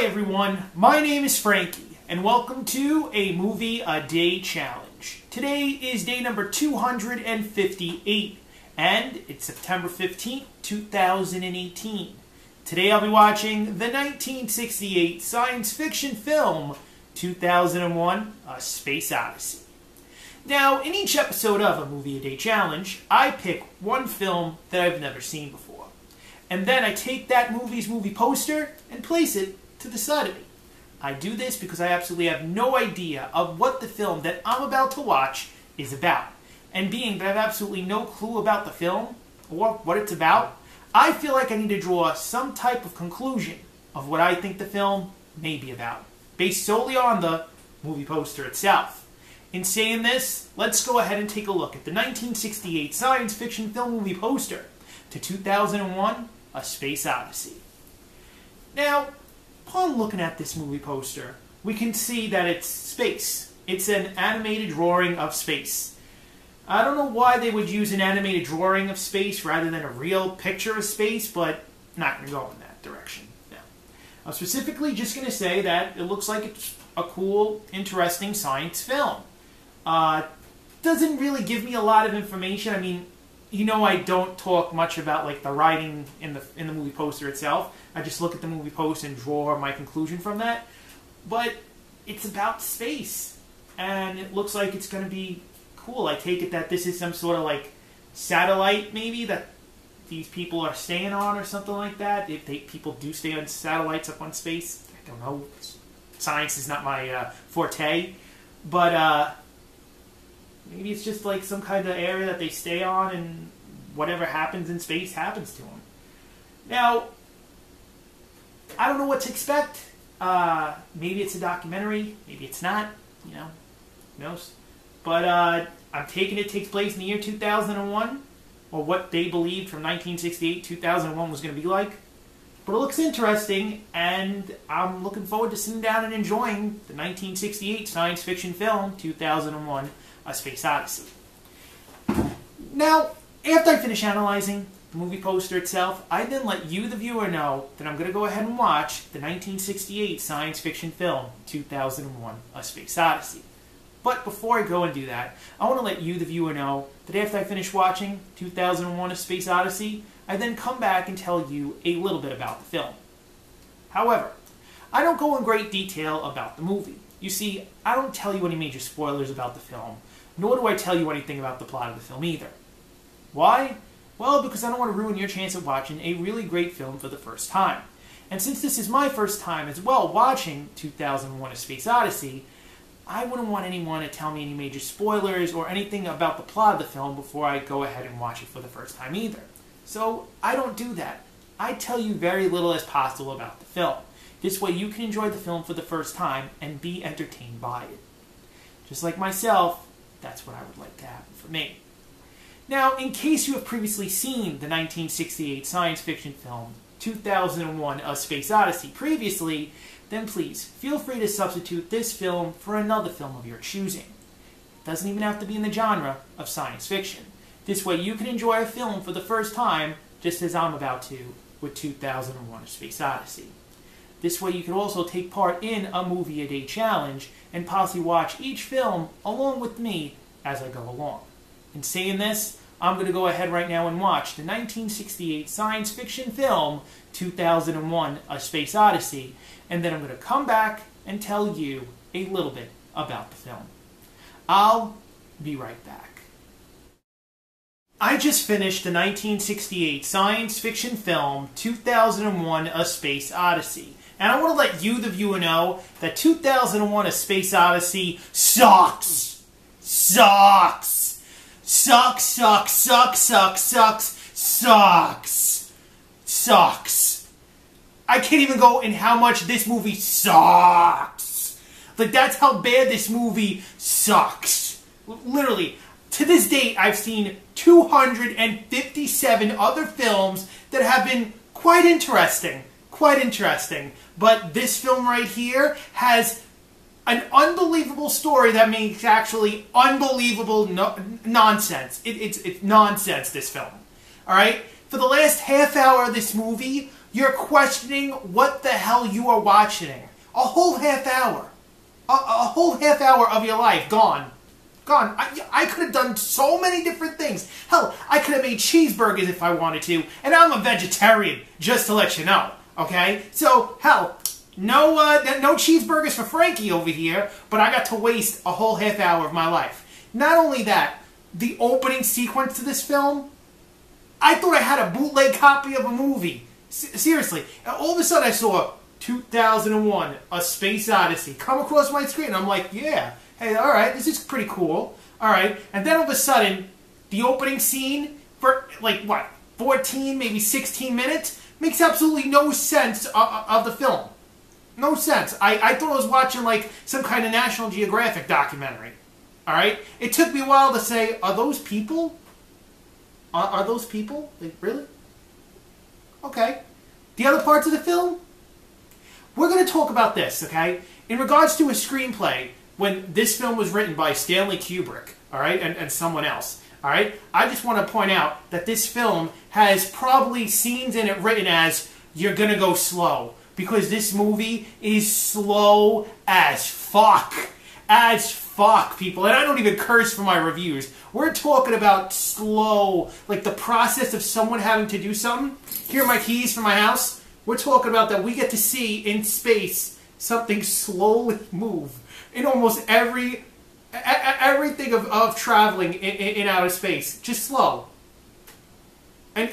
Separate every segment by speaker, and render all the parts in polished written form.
Speaker 1: Hi everyone, my name is Frankie, and welcome to a Movie a Day Challenge. Today is day number 258, and it's September 15th, 2018. Today I'll be watching the 1968 science fiction film, 2001, A Space Odyssey. Now, in each episode of a Movie a Day Challenge, I pick one film that I've never seen before. And then I take that movie's movie poster and place it to the side of me. I do this because I absolutely have no idea of what the film that I'm about to watch is about. And being that I have absolutely no clue about the film or what it's about, I feel like I need to draw some type of conclusion of what I think the film may be about, based solely on the movie poster itself. In saying this, let's go ahead and take a look at the 1968 science fiction film movie poster to 2001, A Space Odyssey. Now, upon looking at this movie poster, we can see that it's space. It's an animated drawing of space. I don't know why they would use an animated drawing of space rather than a real picture of space, but I'm not going to go in that direction. No. I'm specifically just going to say that it looks like it's a cool, interesting science film. Doesn't really give me a lot of information. I mean, you know, I don't talk much about like the writing in the movie poster itself. I just look at the movie poster and draw my conclusion from that. But it's about space, and it looks like it's going to be cool. I take it that this is some sort of like satellite, maybe, that these people are staying on or something like that. If people do stay on satellites up on space, I don't know. Science is not my forte, but maybe it's just like some kind of area that they stay on, and whatever happens in space happens to them. Now, I don't know what to expect. Maybe it's a documentary. Maybe it's not. You know, who knows? But I'm taking it takes place in the year 2001, or what they believed from 1968 2001 was going to be like. But it looks interesting, and I'm looking forward to sitting down and enjoying the 1968 science fiction film 2001, A Space Odyssey. Now, after I finish analyzing the movie poster itself, I then let you, the viewer, know that I'm going to go ahead and watch the 1968 science fiction film 2001, A Space Odyssey. But before I go and do that, I want to let you, the viewer, know that after I finish watching 2001, A Space Odyssey, I then come back and tell you a little bit about the film. However, I don't go in great detail about the movie. You see, I don't tell you any major spoilers about the film, nor do I tell you anything about the plot of the film either. Why? Well, because I don't want to ruin your chance of watching a really great film for the first time. And since this is my first time as well watching 2001, A Space Odyssey, I wouldn't want anyone to tell me any major spoilers or anything about the plot of the film before I go ahead and watch it for the first time either. So I don't do that. I tell you very little as possible about the film. This way you can enjoy the film for the first time and be entertained by it. Just like myself, that's what I would like to happen for me. Now, in case you have previously seen the 1968 science fiction film 2001, A Space Odyssey previously, then please feel free to substitute this film for another film of your choosing. It doesn't even have to be in the genre of science fiction. This way you can enjoy a film for the first time, just as I'm about to with 2001, A Space Odyssey. This way you can also take part in a Movie a Day Challenge and possibly watch each film along with me as I go along. In saying this, I'm going to go ahead right now and watch the 1968 science fiction film 2001, A Space Odyssey, and then I'm going to come back and tell you a little bit about the film. I'll be right back. I just finished the 1968 science fiction film 2001, A Space Odyssey. And I want to let you, the viewer, know that 2001, A Space Odyssey sucks. Sucks. Sucks, sucks, sucks, sucks, sucks, sucks. Sucks. I can't even go in how much this movie sucks. Like, that's how bad this movie sucks. Literally, to this date, I've seen 257 other films that have been quite interesting. Quite interesting. But this film right here has an unbelievable story that makes actually unbelievable nonsense. It's nonsense, this film. Alright? For the last half hour of this movie, you're questioning what the hell you are watching. A whole half hour. A whole half hour of your life gone. Gone. I could have done so many different things. Hell, I could have made cheeseburgers if I wanted to, and I'm a vegetarian, just to let you know. Okay? So, hell, no cheeseburgers for Frankie over here, but I got to waste a whole half hour of my life. Not only that, the opening sequence to this film, I thought I had a bootleg copy of a movie. Seriously. All of a sudden I saw 2001, A Space Odyssey come across my screen, and I'm like, yeah, hey, alright, this is pretty cool. Alright, and then all of a sudden, the opening scene, for like, what, 14, maybe 16 minutes, makes absolutely no sense of the film. No sense. I thought I was watching, like, some kind of National Geographic documentary. Alright? It took me a while to say, are those people? Are those people? Like, really? Okay. The other parts of the film? We're going to talk about this, okay? In regards to a screenplay, when this film was written by Stanley Kubrick, alright, and someone else, alright, I just want to point out that this film has probably scenes in it written as, you're going to go slow. Because this movie is slow as fuck. As fuck, people. And I don't even curse for my reviews. We're talking about slow. Like the process of someone having to do something. Here are my keys for my house. We're talking about that we get to see in space something slowly move. In almost everything of traveling in outer space. Just slow. And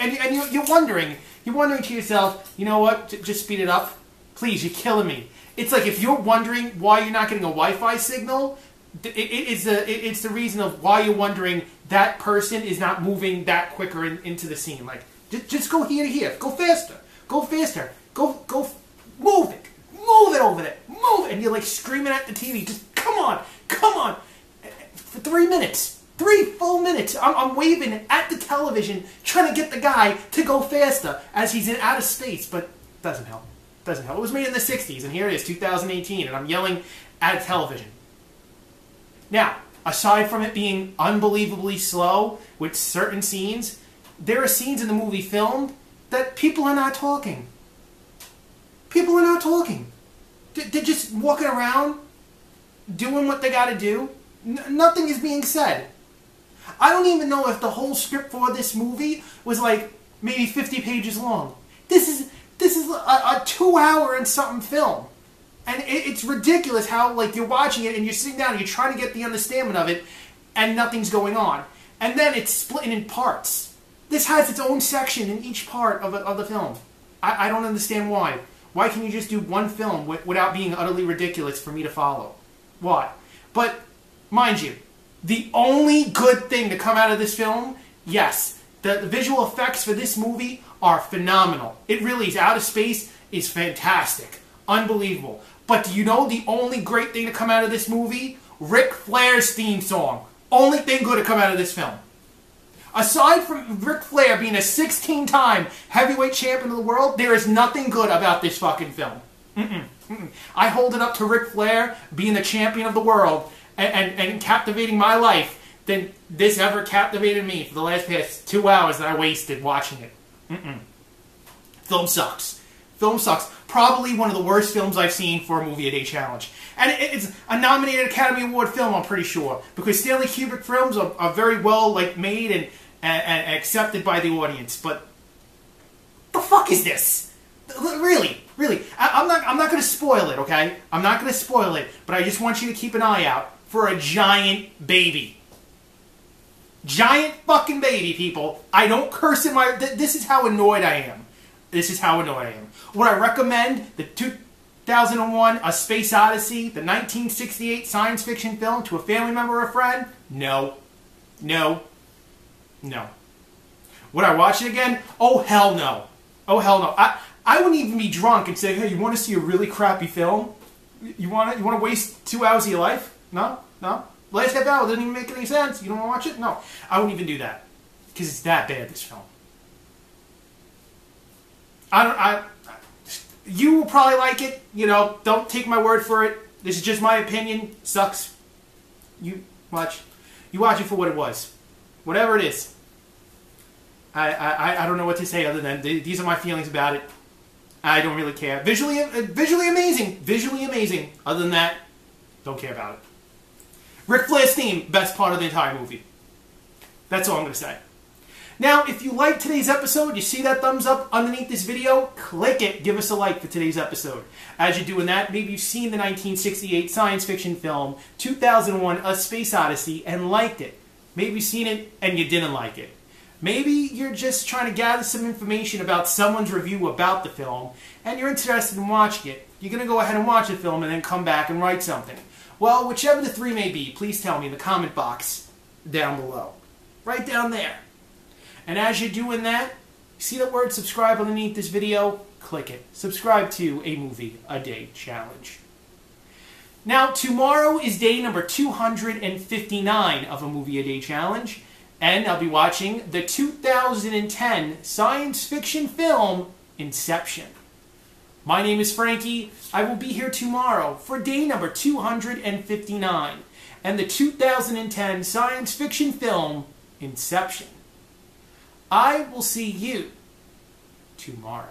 Speaker 1: you're wondering to yourself, you know what, just speed it up. Please, you're killing me. It's like if you're wondering why you're not getting a Wi-Fi signal, it's the reason of why you're wondering that person is not moving that quicker into the scene. Like, just go here to here. Go faster. Go faster. Go, move it. Move it over there. Move it. And you're like screaming at the TV. Just, come on. Come on. For 3 minutes. 3 full minutes. I'm waving at the television trying to get the guy to go faster as he's in outer space, but it doesn't help. Doesn't help. It was made in the 60s, and here it is, 2018, and I'm yelling at television. Now, aside from it being unbelievably slow with certain scenes, there are scenes in the movie filmed that people are not talking. People are not talking. They're just walking around, doing what they gotta do. Nothing is being said. I don't even know if the whole script for this movie was like maybe 50 pages long. This is a 2-hour and something film. And it's ridiculous how, like, you're watching it and you're sitting down and you're trying to get the understanding of it and nothing's going on. And then it's splitting in parts. This has its own section in each part of the film. I don't understand why. Why can't you just do one film without being utterly ridiculous for me to follow? Why? But, mind you, the only good thing to come out of this film, yes, the visual effects for this movie are phenomenal. It really is. Outer space is fantastic. Unbelievable. But do you know the only great thing to come out of this movie? Ric Flair's theme song. Only thing good to come out of this film. Aside from Ric Flair being a 16-time heavyweight champion of the world, there is nothing good about this fucking film. I hold it up to Ric Flair being the champion of the world and captivating my life than this ever captivated me for the past 2 hours that I wasted watching it. Film sucks. Film sucks. Probably one of the worst films I've seen for a Movie a Day challenge. And it's a nominated Academy Award film, I'm pretty sure. Because Stanley Kubrick films are very well made and accepted by the audience. But the fuck is this? Really? I'm not going to spoil it, okay? I'm not going to spoil it. But I just want you to keep an eye out for a giant baby. Giant fucking baby, people. I don't curse in my... This is how annoyed I am. This is how annoyed I am. Would I recommend the 2001 A Space Odyssey, the 1968 science fiction film, to a family member or a friend? No. No. No. Would I watch it again? Oh, hell no. Oh, hell no. I wouldn't even be drunk and say, hey, you want to see a really crappy film? You want to waste 2 hours of your life? No? No? Last half hour doesn't even make any sense. You don't want to watch it? No. I wouldn't even do that. Because it's that bad, this film. You will probably like it. You know, don't take my word for it. This is just my opinion. Sucks. You watch it for what it was. Whatever it is. I don't know what to say other than these are my feelings about it. I don't really care. Visually amazing. Visually amazing. Other than that, don't care about it. Ric Flair's theme, best part of the entire movie. That's all I'm going to say. Now, if you liked today's episode, you see that thumbs up underneath this video, click it, give us a like for today's episode. As you're doing that, maybe you've seen the 1968 science fiction film, 2001 A Space Odyssey, and liked it. Maybe you've seen it and you didn't like it. Maybe you're just trying to gather some information about someone's review about the film, and you're interested in watching it. You're going to go ahead and watch the film and then come back and write something. Well, whichever the three may be, please tell me in the comment box down below. Right down there. And as you're doing that, see that word subscribe underneath this video? Click it. Subscribe to A Movie A Day Challenge. Now, tomorrow is day number 259 of A Movie A Day Challenge, and I'll be watching the 2010 science fiction film, Inception. My name is Frankie. I will be here tomorrow for day number 259, and the 2010 science fiction film, Inception. I will see you tomorrow.